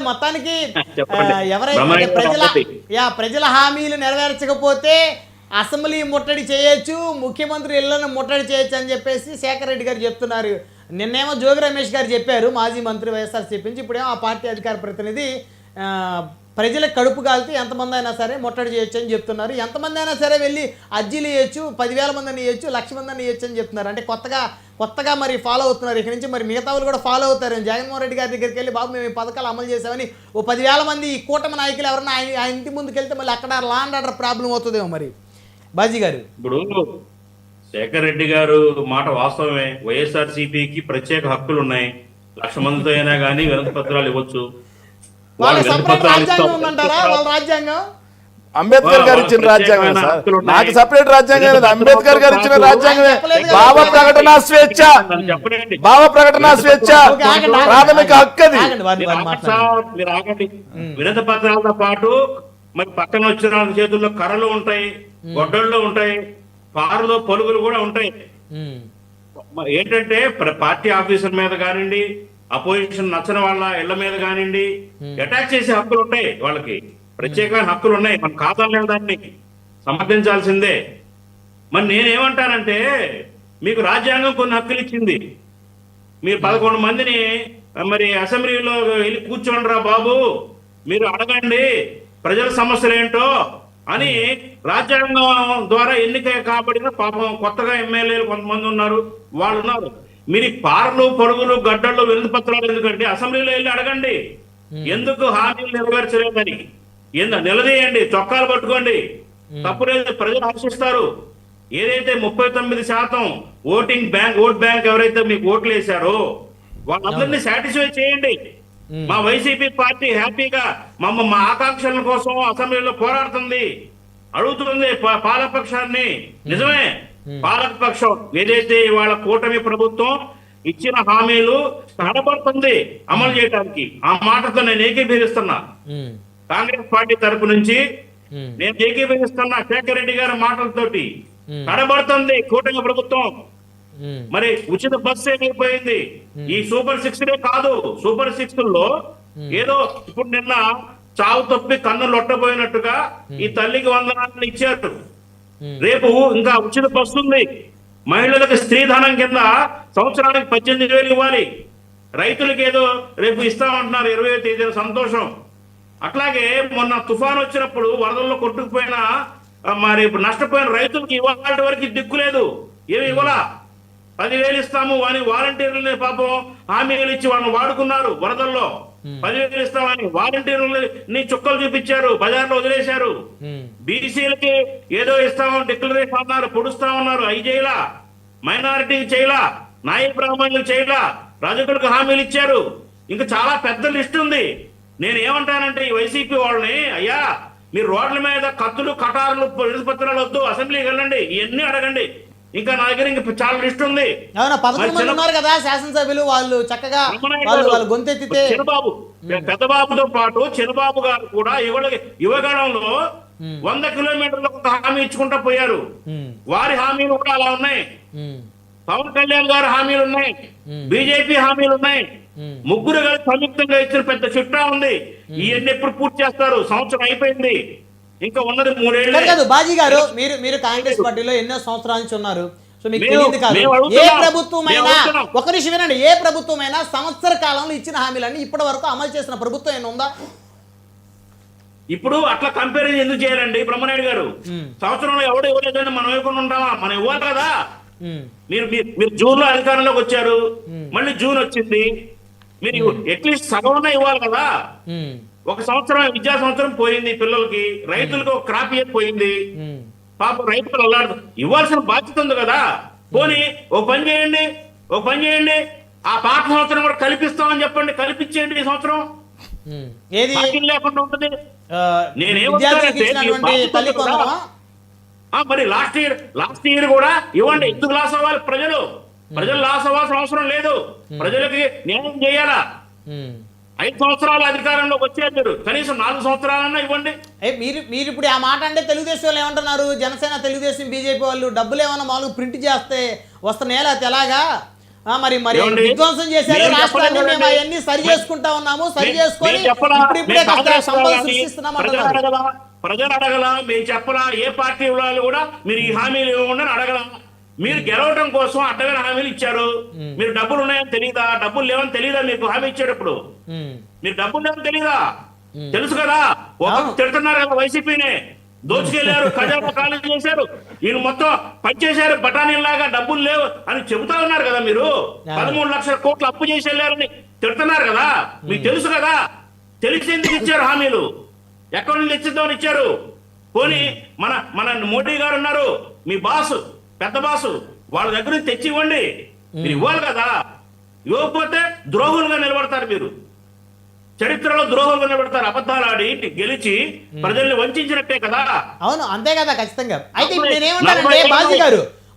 మొత్తానికి ఎవరైతే ప్రజల హామీలు నెరవేర్చకపోతే అసెంబ్లీ ముట్టడి చేయొచ్చు, ముఖ్యమంత్రి ఇళ్లను ముట్టడి చేయొచ్చు అని చెప్పేసి శేఖర్ రెడ్డి గారు చెప్తున్నారు. నిన్నేమో జోగి రమేష్ గారు చెప్పారు, మాజీ మంత్రి వైఎస్ఆర్సీపీ నుంచి. ఇప్పుడేమో ఆ పార్టీ అధికార ప్రతినిధి ప్రజలకు కడుపు కాలితే ఎంతమంది అయినా సరే ముట్టడి చేయొచ్చు అని చెప్తున్నారు. ఎంతమంది అయినా సరే వెళ్ళి అర్జీలు ఇవ్వచ్చు, 10,000 మందిని ఇవ్వచ్చు, 1,00,000 మందిని ఇవ్వచ్చు అని చెప్తున్నారు. అంటే కొత్తగా మరి ఫాలో అవుతున్నారు. ఇక్కడి నుంచి మరి మిగతా వాళ్ళు కూడా ఫాలో అవుతారు. జగన్మోహన్ రెడ్డి గారి దగ్గరికి వెళ్ళి బాబు మేము ఈ పథకాలు అమలు చేసామని ఓ 10,000 మంది ఈ కూటమి నాయకులు ఎవరన్నా ఆయన ఇంటి ముందుకు వెళ్తే మళ్ళీ అక్కడ లా అండ్ ఆర్డర్ ప్రాబ్లం అవుతుందేమో మరి బాజీ గారు. ఇప్పుడు శేఖర్ రెడ్డి గారు మాట వాస్తవమే. వైఎస్ఆర్సీపీకి ప్రత్యేక హక్కులు ఉన్నాయి. 1,00,000 మందితో అయినా కానీ వినతి పత్రాలు ఇవ్వచ్చు. అంబేద్కర్ గారు ఇచ్చిన రాజ్యాంగం సార్, నాకు సపరేట్ రాజ్యాంగం లేదు. అంబేద్కర్ గారు ఇచ్చిన రాజ్యాంగమే. భావ ప్రకటన స్వేచ్ఛ, భావ ప్రకటన స్వేచ్ఛ ప్రాథమిక హక్కు. మీరు ఆగండి. వినతి పత్రాలతో పాటు మరి పక్కన వచ్చిన చేతుల్లో కర్రలు ఉంటాయి, గొడ్డళ్ళు ఉంటాయి, పారులో పలుగులు కూడా ఉంటాయి. ఏంటంటే పార్టీ ఆఫీసర్ మీద కానివ్వండి, అపోజిషన్ నచ్చని వాళ్ళ ఇళ్ల మీద కానివ్వండి అటాక్ చేసే హక్కులు ఉంటాయి. వాళ్ళకి ప్రత్యేకమైన హక్కులు ఉన్నాయి. మనం కాదనలేదు, దాన్ని సమర్థించాల్సిందే. మరి నేనేమంటానంటే, మీకు రాజ్యాంగం కొన్ని హక్కులు ఇచ్చింది. మీరు 11 మందిని మరి అసెంబ్లీలో వెళ్ళి కూర్చోండి రా బాబు, మీరు అడగండి ప్రజల సమస్యలు ఏంటో అని రాజ్యాంగం ద్వారా ఎన్నిక కాబడిన పాపం కొత్తగా ఎమ్మెల్యేలు కొంతమంది ఉన్నారు, వాళ్ళు ఉన్నారు. మీరు పారలు పరుగులు గడ్డళ్ళు వినతి పత్రాలు ఎందుకంటే అసెంబ్లీలో వెళ్ళి అడగండి ఎందుకు హామీలు నెరవేర్చలేదని. నిలదీయండి, చొక్కాలు పట్టుకోండి, తప్పు లేదు, ప్రజలు హర్షిస్తారు. ఏదైతే 39% ఓట్ బ్యాంక్ ఎవరైతే మీకు ఓట్లు వేశారో వాళ్ళందరినీ సాటిస్ఫై చేయండి. మా వైసీపీ పార్టీ హ్యాపీగా మా ఆకాంక్షల కోసం అసెంబ్లీలో పోరాడుతుంది, అడుగుతుంది పాలకపక్షాన్ని. నిజమే, పాలకపక్షం ఏదైతే ఇవాళ కూటమి ప్రభుత్వం ఇచ్చిన హామీలు తడబడుతుంది అమలు చేయడానికి. ఆ మాటతో నేను ఏకీభవిస్తున్నా. కాంగ్రెస్ పార్టీ తరపు నుంచి నేను ఏకీభవిస్తున్నా శేఖర్ రెడ్డి గారి మాటలతోటి. తడబడుతుంది కూటమి ప్రభుత్వం. మరి ఉచిత బస్సు ఏమైపోయింది? ఈ సూపర్ 6 కాదు, సూపర్ 6 లో ఏదో ఇప్పుడు నిన్న చావు తప్పి కన్ను లొట్టబోయినట్టుగా ఈ తల్లికి వందనాలను ఇచ్చారు. రేపు ఇంకా ఉచిత బస్సు ఉంది. మహిళలకు స్త్రీధనం కింద సంవత్సరానికి 18,000 ఇవ్వాలి. రైతులకు ఏదో రేపు ఇస్తామంటున్నారు 20వ తేదీన, సంతోషం. అట్లాగే మొన్న తుఫాన్ వచ్చినప్పుడు వరదల్లో కొట్టుకుపోయిన మరి నష్టపోయిన రైతులకి ఇవాళ వరకు దిక్కులేదు, ఏమి ఇవ్వాలా. 10,000 ఇస్తాము అని వాలంటీర్లని పాపం హామీలు ఇచ్చి వాళ్ళని వాడుకున్నారు. వరదల్లో 10,000 ఇస్తామని వాలంటీర్లని చుక్కలు చూపించారు, బజార్లో వదిలేశారు. బీసీలకి ఏదో ఇస్తామని డిక్లరేషన్ అన్నారు, పొడుస్తామన్నారు, అవి చేయలా. మైనారిటీకి చేయలా, నాయ బ్రాహ్మణులకు చేయలా, రజకులకు హామీలు ఇచ్చారు. ఇంకా చాలా పెద్ద లిస్ట్ ఉంది. నేను ఏమంటానంటే ఈ వైసీపీ వాళ్ళని, అయ్యా మీరు రోడ్ల మీద కత్తులు కటారులు వినతి పత్రాలు వద్దు, అసెంబ్లీకి వెళ్ళండి, ఇవన్నీ అడగండి. ఇంకా నా దగ్గర ఇంకా చాలా లిస్ట్ ఉంది. కదా శాసనసభ్యులు, వాళ్ళు చక్కగా గొంతెత్తితే చిన్నబాబు, పెద్దబాబుతో పాటు చిన్నబాబు గారు కూడా యువగణంలో 100 కిలోమీటర్లకు ఒక హామీ ఇచ్చుకుంటా పోయారు. వారి హామీలు కూడా అలా ఉన్నాయి. పవన్ కళ్యాణ్ గారి హామీలు ఉన్నాయి, బీజేపీ హామీలు ఉన్నాయి. ముగ్గురు కలిసి సంయుక్తంగా ఇచ్చిన పెద్ద చిట్టా ఉంది. ఇవన్నీ ఎప్పుడు పూర్తి చేస్తారు? సంవత్సరం అయిపోయింది, ఇంకా ఉన్నది 3 ఏళ్ళు. బాజీ గారు, మీరు కాంగ్రెస్ పార్టీలో ఎన్నో సంవత్సరాల నుంచి ఉన్నారు. సో మీకు తెలియదు కాదు, ఏ ప్రభుత్వమైనా, ఒక నిమిషం వినండి, ఏ ప్రభుత్వమైనా సంవత్సర కాలంలో ఇచ్చిన హామీలన్నీ ఇప్పటి వరకు అమలు చేసిన ప్రభుత్వం ఏమైనా ఉందా? ఇప్పుడు అట్లా కంపారిజన్ ఎందుకు చేయాలండి బ్రహ్మనాయుడు గారు? సంవత్సరంలో ఎవడు ఇవ్వలేదని మనం ఇవ్వకుండా ఉంటామా? మనం ఇవ్వాలి కదా. మీరు జూన్ లో అధికారంలోకి వచ్చారు, మళ్ళీ జూన్ వచ్చింది, మీరు అట్లీస్ట్ సగం ఇవ్వాలి కదా. ఒక సంవత్సరం విద్యా సంవత్సరం పోయింది పిల్లలకి, రైతులకు ఒక క్రాప్ ఇయర్ పోయింది, పాపం రైతులు అల్లాడు, ఇవ్వాల్సిన బాధ్యత ఉంది కదా. పోనీ ఓ పని చేయండి, ఆ పాత సంవత్సరం కూడా కల్పిస్తామని చెప్పండి, కల్పించేయండి. ఈ సంవత్సరం లేకుండా ఉంటుంది. మరి లాస్ట్ ఇయర్ కూడా ఇవ్వండి. ఎందుకు లాస్ అవ్వాలి? ప్రజలు లాస్ అవ్వాల్సిన అవసరం లేదు. ప్రజలకి న్యాయం చేయాలా. 5 సంవత్సరాల అధికారంలోకి వచ్చేది, కనీసం 4 సంవత్సరాలన్నా ఇవ్వండి. మీరు ఇప్పుడు ఆ మాట అంటే తెలుగుదేశం వాళ్ళు ఏమంటున్నారు? జనసేన, తెలుగుదేశం, బీజేపీ వాళ్ళు డబ్బులు ఏమన్నా మామూలుగా ప్రింట్ చేస్తే వస్తున్నాయా లేకపోతే ఎలాగా? మరి ఏమండి? విధ్వంసం చేశారు నేను రాష్ట్రాన్ని, చెప్పలేదు మేము కదండి. అవన్నీ సరి చేసుకుంటా ఉన్నాము, సరి చేసుకొని నేను చెప్పలా? ఇప్పుడిప్పుడే నేను కాస్త కాంగ్రెస్ సంపద వాళ్ళని సృష్టిస్తున్నాం ప్రజలు అంటున్నారు. అడగలా, ప్రజలు అడగలా, మేము చెప్పలా, ఏ పార్టీ వాళ్ళు కూడా మీరు ఈ హామీలు ఇవ్వకుండా అడగలా. మీరు గెలవడం కోసం అడ్డమైన హామీలు ఇచ్చారు. మీరు డబ్బులు ఉన్నాయని తెలియదా? డబ్బులు లేవని తెలియదా మీకు హామీ ఇచ్చేటప్పుడు? మీరు డబ్బులు లేవని తెలియదా? తెలుసు కదా. ఒక తిడుతున్నారు కదా వైసీపీనే, దోచుకెళ్లారు, ఖజానా ఖాళీ చేశారు, ఈయన మొత్తం పనిచేశారు బఠానీలాగా, డబ్బులు లేవు అని చెబుతా ఉన్నారు కదా. మీరు 13 లక్షల కోట్లు అప్పు చేసి వెళ్ళారని తిడుతున్నారు కదా. మీకు తెలుసు కదా. తెలిసి ఎందుకు ఇచ్చారు హామీలు? ఎక్కడి నుంచి తెచ్చిద్దామని ఇచ్చారు? పోనీ మన మోడీ గారు ఉన్నారు, మీ బాసు, పెద్ద బాసు, వాళ్ళ దగ్గర నుంచి తెచ్చి ఇవ్వండి. మీరు ఇవ్వాలి కదా. ఇవ్వకపోతే ద్రోహులుగా నిలబడతారు. మీరు చరిత్రలో ద్రోహులుగా నిలబడతారు. అబద్ధాలు ఆడి గెలిచి ప్రజల్ని వంచినట్టే కదా. అవును, అంతే కదా, ఖచ్చితంగా. అయితే ఇప్పుడు నేనేమంటానంటే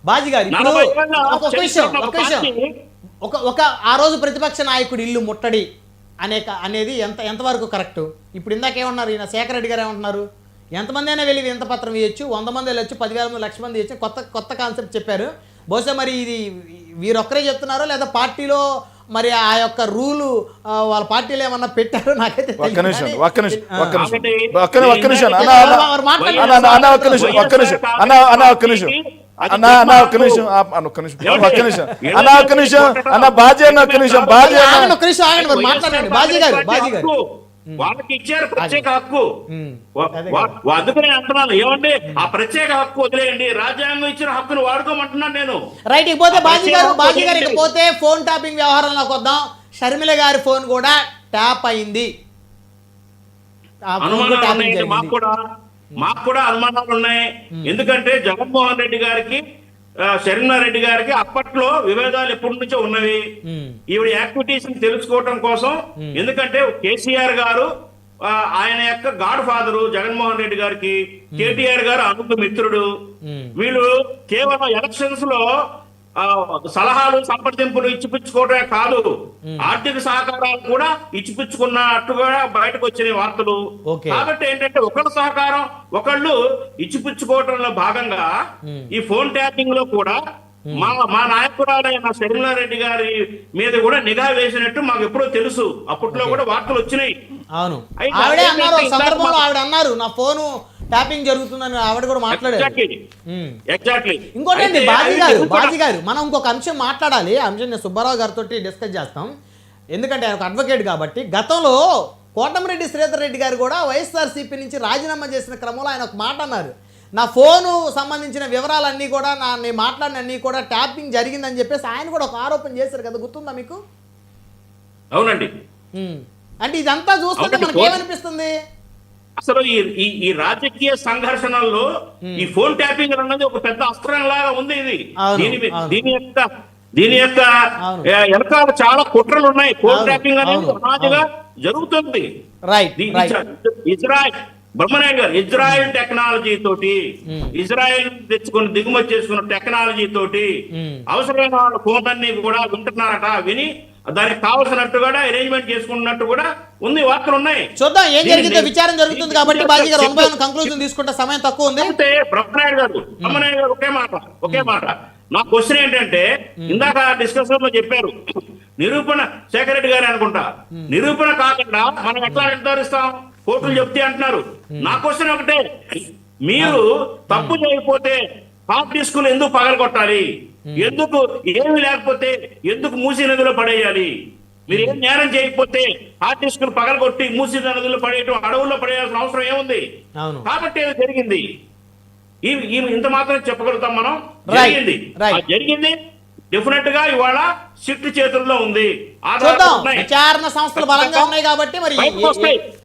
బాజీ గారు ఇప్పుడు ఒక విషయం ఒక ఆ రోజు ప్రతిపక్ష నాయకుడు ఇల్లు ముట్టడి అనేది ఎంతవరకు కరెక్ట్? ఇప్పుడు ఇందాకేమన్నారు ఈయన శేఖర్ రెడ్డి గారు ఏమంటున్నారు, ఎంతమంది అయినా వెళ్ళి వింత పత్రం ఇవ్వచ్చు, 100 మంది వెళ్ళొచ్చు, 10,000 మంది, 1,00,000 మంది ఇవ్వచ్చు, కొత్త కాన్సెప్ట్ చెప్పారు. బహుశా మరి ఇది వీరొక్కరే చెప్తున్నారో లేదా పార్టీలో మరి ఆ యొక్క రూలు వాళ్ళ పార్టీలో ఏమన్నా పెట్టారో నాకైతే వాళ్ళకి ఇచ్చారు ప్రత్యేక హక్కు. అందుకనే అంటున్నాను, ఏమండి ఆ ప్రత్యేక హక్కు వదిలేయండి, రాజ్యాంగం ఇచ్చిన హక్కును వాడుకోమంటున్నాను నేను. రైట్. ఇకపోతే బాజీ గారు ఇకపోతే ఫోన్ ట్యాపింగ్ వ్యవహారంలోకి వద్దాం. షర్మిల గారి ఫోన్ కూడా ట్యాప్ అయింది. మాకు కూడా అనుమానాలు ఉన్నాయి. ఎందుకంటే జగన్మోహన్ రెడ్డి గారికి, శర్మిలారెడ్డి గారికి అప్పట్లో విభేదాలు ఎప్పటి నుంచో ఉన్నవి. ఈవిడ యాక్టివిటీస్ తెలుసుకోవటం కోసం, ఎందుకంటే కేసీఆర్ గారు ఆయన యొక్క గాడ్ ఫాదరు జగన్మోహన్ రెడ్డి గారికి, కేటీఆర్ గారు అనుకు మిత్రుడు. వీళ్ళు కేవలం ఎలక్షన్స్ లో సలహాలు సంప్రదింపులు ఇచ్చిపుచ్చుకోవడమే కాదు, ఆర్థిక సహకారాలు కూడా ఇచ్చిపుచ్చుకున్నట్టుగా బయటకు వచ్చిన వార్తలు. కాబట్టి ఏంటంటే ఒకళ్ళ సహకారం ఒకళ్ళు ఇచ్చిపుచ్చుకోవడంలో భాగంగా ఈ ఫోన్ ట్యాపింగ్ లో కూడా మా నాయకురాలైన శర్మిలారెడ్డి గారి మీద కూడా నిఘా వేసినట్టు మాకు ఎప్పుడో తెలుసు. అప్పట్లో కూడా వార్తలు వచ్చినాయి. అవును, ఆవిడే అన్నారు, సందర్భంలో ఆవిడ అన్నారు నా ఫోను ట్యాపింగ్ జరుగుతుందని ఆవిడ కూడా మాట్లాడారు. ఎగ్జాక్ట్లీ. ఇంకోటి బాజీ గారు మనం ఇంకొక అంశం మాట్లాడాలి. ఆ అంశం నేను సుబ్బారావు గారితో డిస్కస్ చేస్తాం, ఎందుకంటే ఆయన ఒక అడ్వకేట్ కాబట్టి. గతంలో కోటమిరెడ్డి శ్రీధర్ రెడ్డి గారు కూడా వైఎస్ఆర్సీపీ నుంచి రాజీనామా చేసిన క్రమంలో ఆయన ఒక మాట అన్నారు, నా ఫోను సంబంధించిన వివరాలన్నీ కూడా నేను మాట్లాడిన అన్నీ కూడా ట్యాపింగ్ జరిగిందని చెప్పేసి ఆయన కూడా ఒక ఆరోపణ చేశారు కదా, గుర్తుందా మీకు? అవునండి. అంటే ఇదంతా చూస్తుంటే మనకి ఏమనిపిస్తుంది, అసలు ఈ రాజకీయ సంఘర్షణల్లో ఈ ఫోన్ ట్యాపింగ్ అన్నది ఒక పెద్ద అస్త్రం లాగా ఉంది. ఇది దీని యొక్క వెనకాల చాలా కుట్రలు ఉన్నాయి. ఫోన్ ట్యాపింగ్ అనేది సమాజంగా జరుగుతుంది. బ్రహ్మనాయుడు గారు ఇజ్రాయెల్ టెక్నాలజీ తోటి, ఇజ్రాయెల్ తెచ్చుకుని దిగుమతి చేసుకున్న టెక్నాలజీ తోటి అవసరమైన వాళ్ళ ఫోన్ అన్ని కూడా వింటున్నారట. విని దానికి కావాల్సినట్టు కూడా అరేంజ్మెంట్ చేసుకున్నట్టు కూడా ఉంది, వార్తలు ఉన్నాయి. చూద్దాం ఏం జరిగిందో, విచారం జరుగుతుంది కాబట్టి బాజీ గారు కంక్లూజన్ తీసుకుంటే సమయం తక్కువ ఉంది. అంటే బ్రహ్మనాయుడు గారు ఒకే మాట నా క్వశ్చన్ ఏంటంటే, ఇందాక డిస్కషన్ లో చెప్పారు నిరూపణ, శేఖర్ రెడ్డి గారు అనుకుంటా, నిరూపణ కాకుండా మనం ఎట్లా నిర్ధారిస్తాం, కోర్టులు చెప్తే అంటున్నారు. నా క్వశ్చన్ ఒకటే, మీరు తప్పు చేయకపోతే హార్డ్ డిస్కులు ఎందుకు పగలగొట్టాలి? ఎందుకు ఏమి లేకపోతే ఎందుకు మూసీ నదిలో పడేయాలి? మీరు ఏం నేరం చేయకపోతే హార్డ్ డిస్కులు పగలగొట్టి మూసీ నదిలో పడేయటం, అడవుల్లో పడేయాల్సిన అవసరం ఏముంది? కాబట్టి ఏదో జరిగింది. ఇంత మాత్రం చెప్పగలుగుతాం మనం. జరిగింది డెఫినెట్ గా ఇవాళ సిట్ చేతుల్లో ఉంది. విచారణ సంస్థలు బలంగా ఉన్నాయి కాబట్టి మరి